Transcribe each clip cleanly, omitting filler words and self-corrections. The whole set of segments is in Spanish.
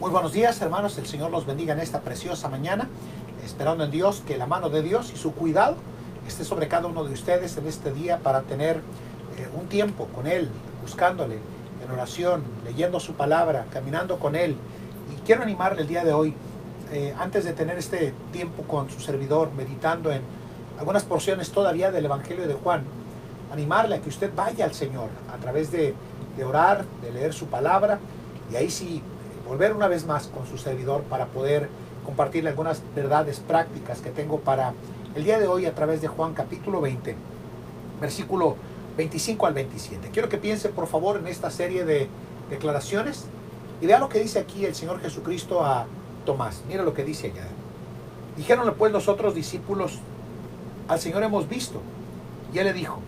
Muy buenos días, hermanos. El Señor los bendiga en esta preciosa mañana, esperando en Dios que la mano de Dios y su cuidado esté sobre cada uno de ustedes en este día para tener un tiempo con Él, buscándole en oración, leyendo su palabra, caminando con Él. Y quiero animarle el día de hoy, antes de tener este tiempo con su servidor, meditando en algunas porciones todavía del Evangelio de Juan, animarle a que usted vaya al Señor a través de orar, de leer su palabra, y ahí sí volver una vez más con su servidor para poder compartirle algunas verdades prácticas que tengo para el día de hoy a través de Juan capítulo 20, versículo 25 al 27. Quiero que piense por favor en esta serie de declaraciones y vea lo que dice aquí el Señor Jesucristo a Tomás. Mira lo que dice allá. Dijéronle pues los otros discípulos: al Señor hemos visto. Y él le dijo: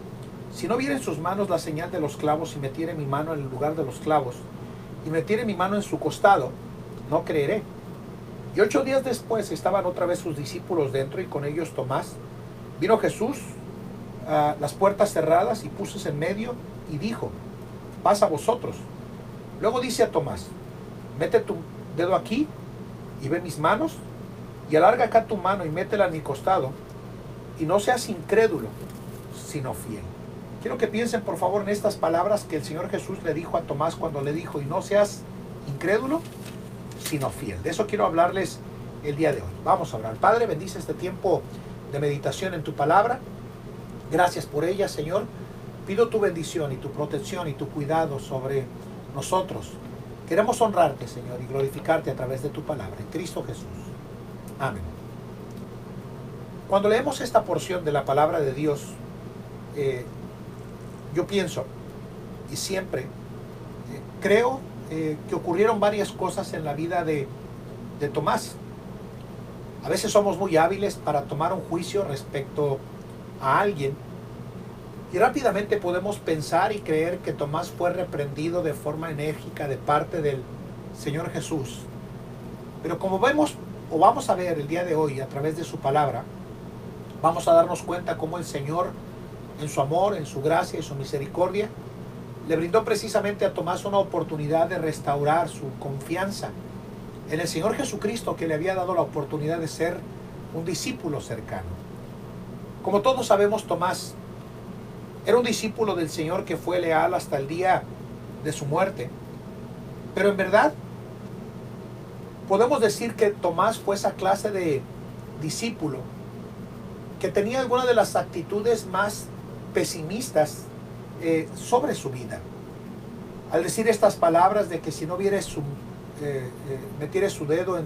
si no viera en sus manos la señal de los clavos y metiere mi mano en el lugar de los clavos y metiere mi mano en su costado, no creeré. Y 8 días después estaban otra vez sus discípulos dentro y con ellos Tomás. Vino Jesús a las puertas cerradas y púsose en medio y dijo: pasa vosotros. Luego dice a Tomás: mete tu dedo aquí y ve mis manos, y alarga acá tu mano y métela en mi costado, y no seas incrédulo, sino fiel. Quiero que piensen por favor en estas palabras que el Señor Jesús le dijo a Tomás cuando le dijo: y no seas incrédulo, sino fiel. De eso quiero hablarles el día de hoy. Vamos a orar. Padre, bendice este tiempo de meditación en tu palabra. Gracias por ella, Señor. Pido tu bendición y tu protección y tu cuidado sobre nosotros. Queremos honrarte, Señor, y glorificarte a través de tu palabra. En Cristo Jesús. Amén. Cuando leemos esta porción de la palabra de Dios, yo pienso y siempre creo que ocurrieron varias cosas en la vida de Tomás. A veces somos muy hábiles para tomar un juicio respecto a alguien y rápidamente podemos pensar y creer que Tomás fue reprendido de forma enérgica de parte del Señor Jesús. Pero como vemos o vamos a ver el día de hoy a través de su palabra, vamos a darnos cuenta cómo el Señor, en su amor, en su gracia y su misericordia, le brindó precisamente a Tomás una oportunidad de restaurar su confianza en el Señor Jesucristo, que le había dado la oportunidad de ser un discípulo cercano. Como todos sabemos, Tomás era un discípulo del Señor que fue leal hasta el día de su muerte. Pero en verdad, podemos decir que Tomás fue esa clase de discípulo que tenía algunas de las actitudes más pesimistas sobre su vida. Al decir estas palabras de que si no viere metiere su dedo en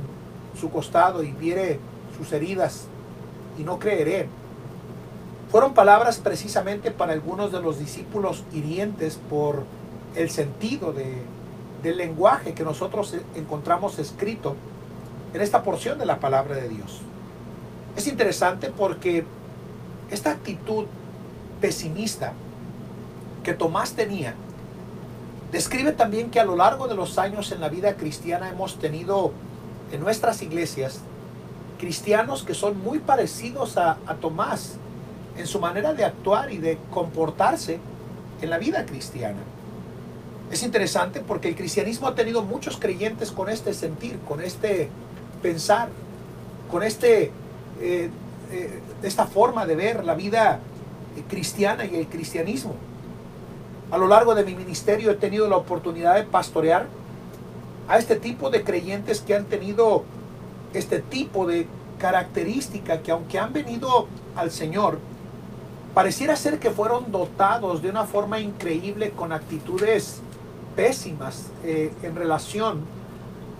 su costado y viere sus heridas y no creeré, fueron palabras precisamente para algunos de los discípulos hirientes por el sentido del lenguaje que nosotros encontramos escrito en esta porción de la palabra de Dios. Es interesante porque esta actitud pesimista que Tomás tenía describe también que a lo largo de los años en la vida cristiana hemos tenido en nuestras iglesias cristianos que son muy parecidos a Tomás en su manera de actuar y de comportarse en la vida cristiana. Es interesante porque el cristianismo ha tenido muchos creyentes con este sentir, con este pensar, con esta forma de ver la vida cristiana y el cristianismo. A lo largo de mi ministerio he tenido la oportunidad de pastorear a este tipo de creyentes que han tenido este tipo de característica, que aunque han venido al Señor, pareciera ser que fueron dotados de una forma increíble con actitudes pésimas en relación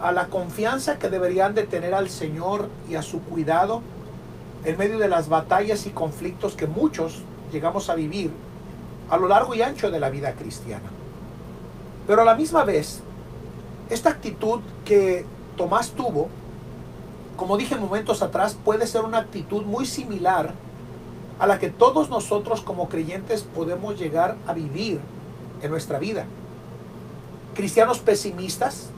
a la confianza que deberían de tener al Señor y a su cuidado en medio de las batallas y conflictos que muchos llegamos a vivir a lo largo y ancho de la vida cristiana. Pero a la misma vez, esta actitud que Tomás tuvo, como dije momentos atrás, puede ser una actitud muy similar a la que todos nosotros como creyentes podemos llegar a vivir en nuestra vida. Cristianos pesimistas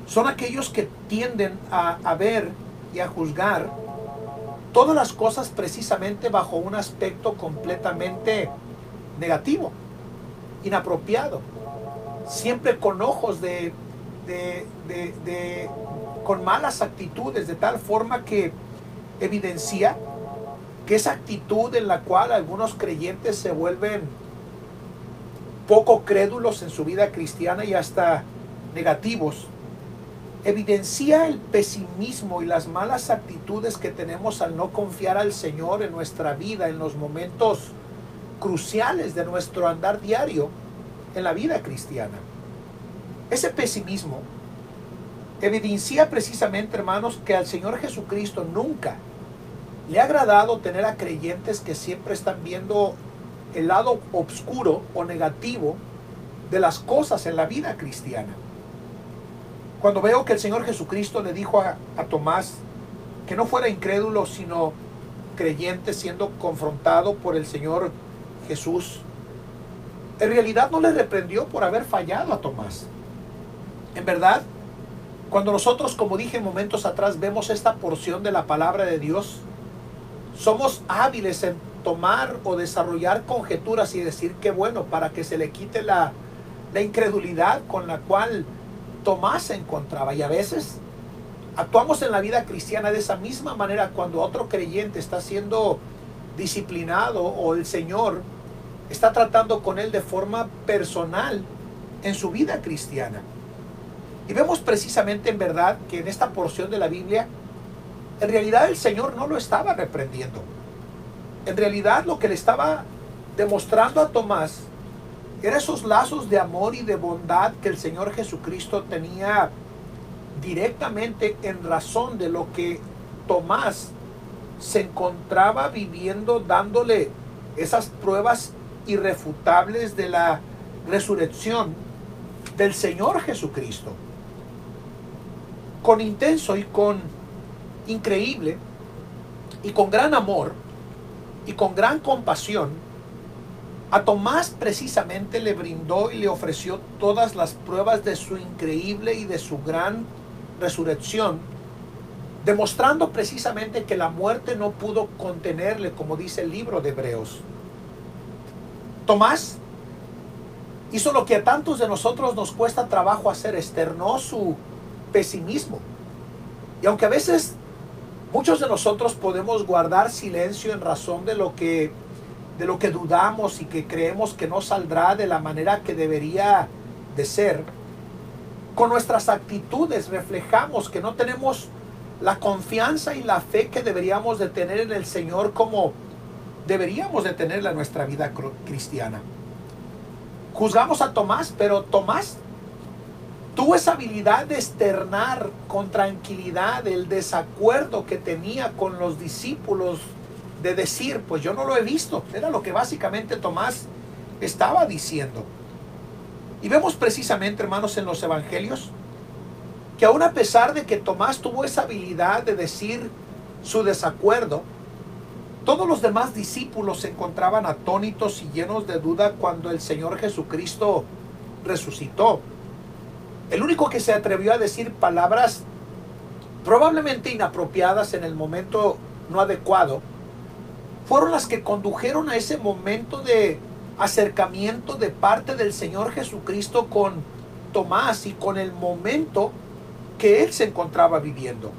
son aquellos que tienden a ver y a juzgar todas las cosas precisamente bajo un aspecto completamente negativo, inapropiado, siempre con ojos de con malas actitudes, de tal forma que evidencia que esa actitud en la cual algunos creyentes se vuelven poco crédulos en su vida cristiana y hasta negativos, evidencia el pesimismo y las malas actitudes que tenemos al no confiar al Señor en nuestra vida, en los momentos cruciales de nuestro andar diario en la vida cristiana. Ese pesimismo evidencia precisamente, hermanos, que al Señor Jesucristo nunca le ha agradado tener a creyentes que siempre están viendo el lado oscuro o negativo de las cosas en la vida cristiana. Cuando veo que el Señor Jesucristo le dijo a Tomás que no fuera incrédulo, sino creyente, siendo confrontado por el Señor Jesús, en realidad no le reprendió por haber fallado a Tomás. En verdad, cuando nosotros, como dije momentos atrás, vemos esta porción de la palabra de Dios, somos hábiles en tomar o desarrollar conjeturas y decir que bueno, para que se le quite la incredulidad con la cual Tomás se encontraba. Y a veces actuamos en la vida cristiana de esa misma manera cuando otro creyente está siendo disciplinado o el Señor está tratando con él de forma personal en su vida cristiana. Y vemos precisamente en verdad que en esta porción de la Biblia, en realidad el Señor no lo estaba reprendiendo. En realidad lo que le estaba demostrando a Tomás era esos lazos de amor y de bondad que el Señor Jesucristo tenía directamente en razón de lo que Tomás se encontraba viviendo, dándole esas pruebas irrefutables de la resurrección del Señor Jesucristo. Con intenso y con increíble y con gran amor y con gran compasión, a Tomás precisamente le brindó y le ofreció todas las pruebas de su increíble y de su gran resurrección, demostrando precisamente que la muerte no pudo contenerle, como dice el libro de Hebreos. Tomás hizo lo que a tantos de nosotros nos cuesta trabajo hacer, externó su pesimismo. Y aunque a veces muchos de nosotros podemos guardar silencio en razón de lo que dudamos y que creemos que no saldrá de la manera que debería de ser, con nuestras actitudes reflejamos que no tenemos la confianza y la fe que deberíamos de tener en el Señor como deberíamos de tenerla en nuestra vida cristiana. Juzgamos a Tomás, pero Tomás tuvo esa habilidad de externar con tranquilidad el desacuerdo que tenía con los discípulos, de decir, pues yo no lo he visto. Era lo que básicamente Tomás estaba diciendo. Y vemos precisamente, hermanos, en los evangelios, que aún a pesar de que Tomás tuvo esa habilidad de decir su desacuerdo, todos los demás discípulos se encontraban atónitos y llenos de duda cuando el Señor Jesucristo resucitó. El único que se atrevió a decir palabras probablemente inapropiadas en el momento no adecuado fueron las que condujeron a ese momento de acercamiento de parte del Señor Jesucristo con Tomás y con el momento que él se encontraba viviendo.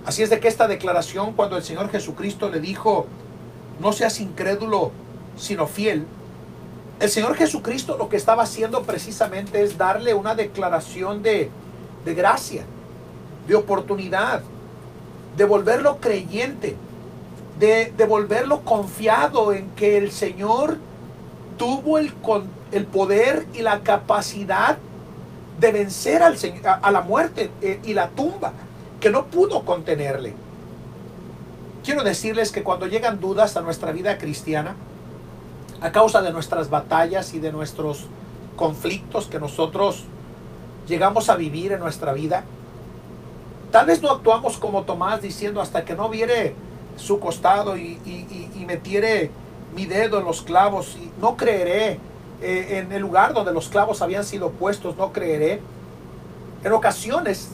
Así es de que esta declaración, cuando el Señor Jesucristo le dijo, no seas incrédulo, sino fiel, el Señor Jesucristo lo que estaba haciendo precisamente es darle una declaración de gracia, de oportunidad, de volverlo creyente, de volverlo confiado en que el Señor tuvo el poder y la capacidad de vencer a la muerte y la tumba, que no pudo contenerle. Quiero decirles que cuando llegan dudas a nuestra vida cristiana, a causa de nuestras batallas y de nuestros conflictos que nosotros llegamos a vivir en nuestra vida, tal vez no actuamos como Tomás diciendo hasta que no viere su costado y metiere mi dedo en los clavos y no creeré, en el lugar donde los clavos habían sido puestos, no creeré. En ocasiones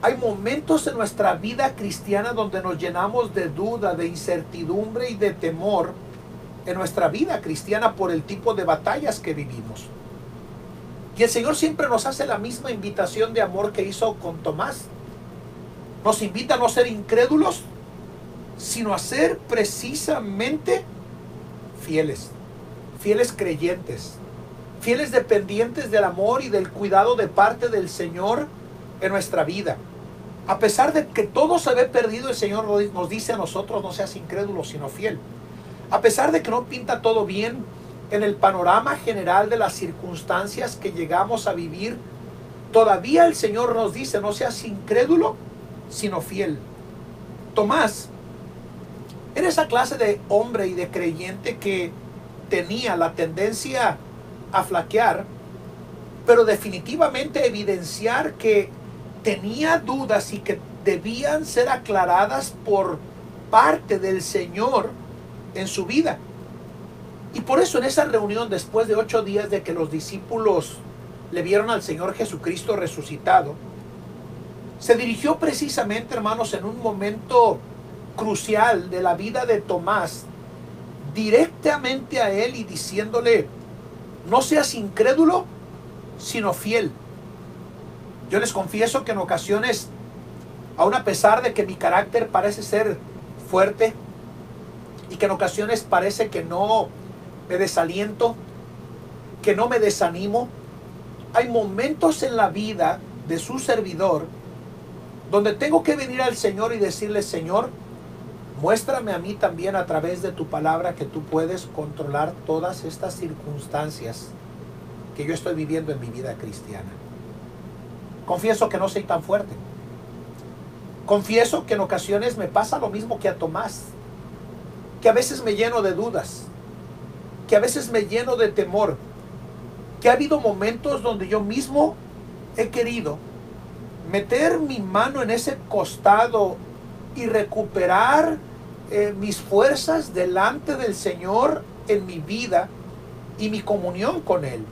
hay momentos en nuestra vida cristiana donde nos llenamos de duda, de incertidumbre y de temor en nuestra vida cristiana por el tipo de batallas que vivimos. Y el Señor siempre nos hace la misma invitación de amor que hizo con Tomás. Nos invita a no ser incrédulos, sino a ser precisamente fieles, fieles creyentes, fieles dependientes del amor y del cuidado de parte del Señor en nuestra vida. A pesar de que todo se ve perdido, el Señor nos dice a nosotros: no seas incrédulo, sino fiel. A pesar de que no pinta todo bien en el panorama general de las circunstancias que llegamos a vivir, todavía el Señor nos dice: no seas incrédulo, sino fiel. Tomás era esa clase de hombre y de creyente que tenía la tendencia a flaquear, pero definitivamente evidenciar que tenía dudas y que debían ser aclaradas por parte del Señor en su vida. Y por eso en esa reunión, después de 8 días de que los discípulos le vieron al Señor Jesucristo resucitado, se dirigió precisamente, hermanos, en un momento crucial de la vida de Tomás, directamente a él y diciéndole: no seas incrédulo, sino fiel. Yo les confieso que en ocasiones, aun a pesar de que mi carácter parece ser fuerte y que en ocasiones parece que no me desaliento, que no me desanimo, hay momentos en la vida de su servidor donde tengo que venir al Señor y decirle: Señor, muéstrame a mí también a través de tu palabra que tú puedes controlar todas estas circunstancias que yo estoy viviendo en mi vida cristiana. Confieso que no soy tan fuerte. Confieso que en ocasiones me pasa lo mismo que a Tomás, que a veces me lleno de dudas, que a veces me lleno de temor, que ha habido momentos donde yo mismo he querido meter mi mano en ese costado y recuperar mis fuerzas delante del Señor en mi vida y mi comunión con Él.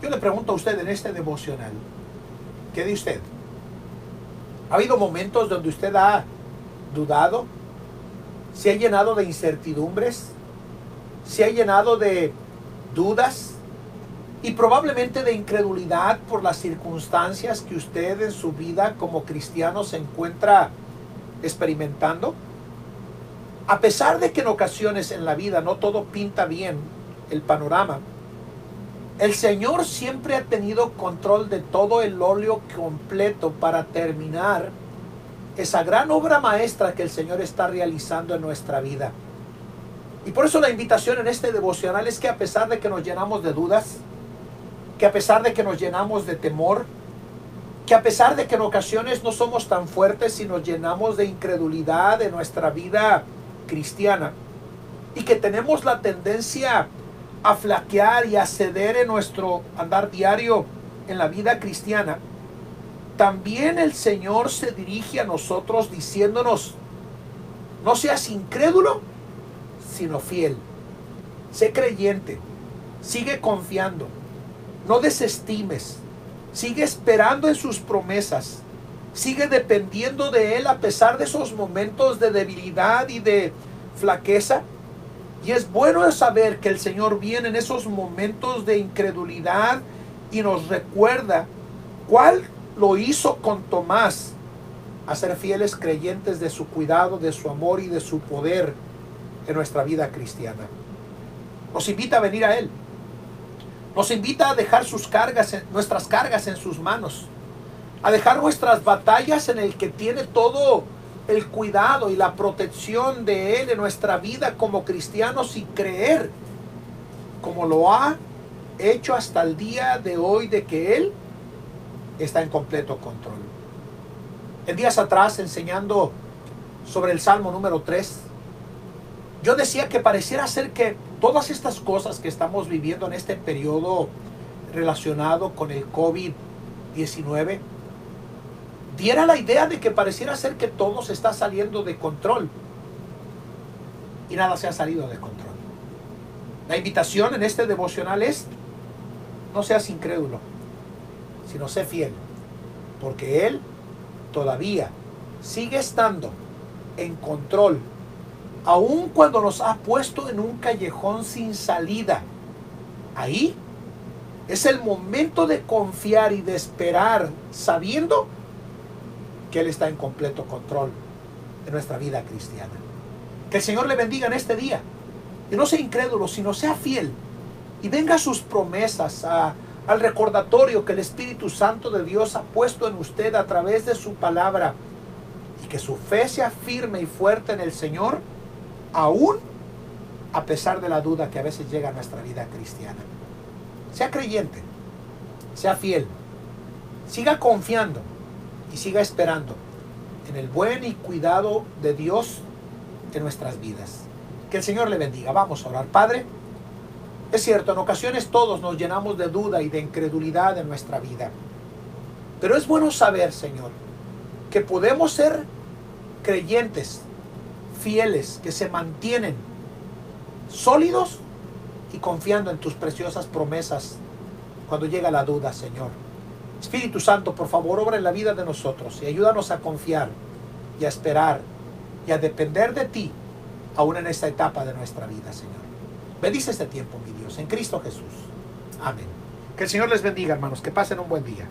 Yo le pregunto a usted en este devocional, ¿qué de usted? ¿Ha habido momentos donde usted ha dudado? ¿Se ha llenado de incertidumbres? ¿Se ha llenado de dudas? Y probablemente de incredulidad por las circunstancias que usted en su vida como cristiano se encuentra experimentando. A pesar de que en ocasiones en la vida no todo pinta bien el panorama, el Señor siempre ha tenido control de todo el óleo completo para terminar esa gran obra maestra que el Señor está realizando en nuestra vida. Y por eso la invitación en este devocional es que a pesar de que nos llenamos de dudas, que a pesar de que nos llenamos de temor, que a pesar de que en ocasiones no somos tan fuertes y nos llenamos de incredulidad en nuestra vida cristiana, y que tenemos la tendencia a flaquear y a ceder en nuestro andar diario en la vida cristiana, también el Señor se dirige a nosotros diciéndonos: no seas incrédulo, sino fiel. Sé creyente, sigue confiando, no desestimes, sigue esperando en sus promesas, sigue dependiendo de Él a pesar de esos momentos de debilidad y de flaqueza. Y es bueno saber que el Señor viene en esos momentos de incredulidad y nos recuerda cuál lo hizo con Tomás, a ser fieles creyentes de su cuidado, de su amor y de su poder en nuestra vida cristiana. Nos invita a venir a Él. Nos invita a dejar nuestras cargas en sus manos, a dejar nuestras batallas en el que tiene todo el cuidado y la protección de Él en nuestra vida como cristianos, y creer, como lo ha hecho hasta el día de hoy, de que Él está en completo control. En días atrás, enseñando sobre el Salmo número 3, yo decía que pareciera ser que todas estas cosas que estamos viviendo en este periodo relacionado con el COVID-19 diera la idea de que pareciera ser que todo se está saliendo de control, y nada se ha salido de control. La invitación en este devocional es: no seas incrédulo, sino sé fiel, porque Él todavía sigue estando en control, aun cuando nos ha puesto en un callejón sin salida. Ahí Es el momento de confiar y de esperar, sabiendo que Él está en completo control de nuestra vida cristiana. Que el Señor le bendiga en este día. Y no sea incrédulo, sino sea fiel. Y venga a sus promesas, al recordatorio que el Espíritu Santo de Dios ha puesto en usted a través de su palabra. Y que su fe sea firme y fuerte en el Señor, aún a pesar de la duda que a veces llega a nuestra vida cristiana. Sea creyente, sea fiel, siga confiando y siga esperando en el buen y cuidado de Dios en nuestras vidas. Que el Señor le bendiga. Vamos a orar. Padre, es cierto, en ocasiones todos nos llenamos de duda y de incredulidad en nuestra vida. Pero es bueno saber, Señor, que podemos ser creyentes, fieles, que se mantienen sólidos y confiando en tus preciosas promesas cuando llega la duda, Señor. Espíritu Santo, por favor, obra en la vida de nosotros y ayúdanos a confiar y a esperar y a depender de ti aún en esta etapa de nuestra vida, Señor. Bendice este tiempo, mi Dios, en Cristo Jesús. Amén. Que el Señor les bendiga, hermanos. Que pasen un buen día.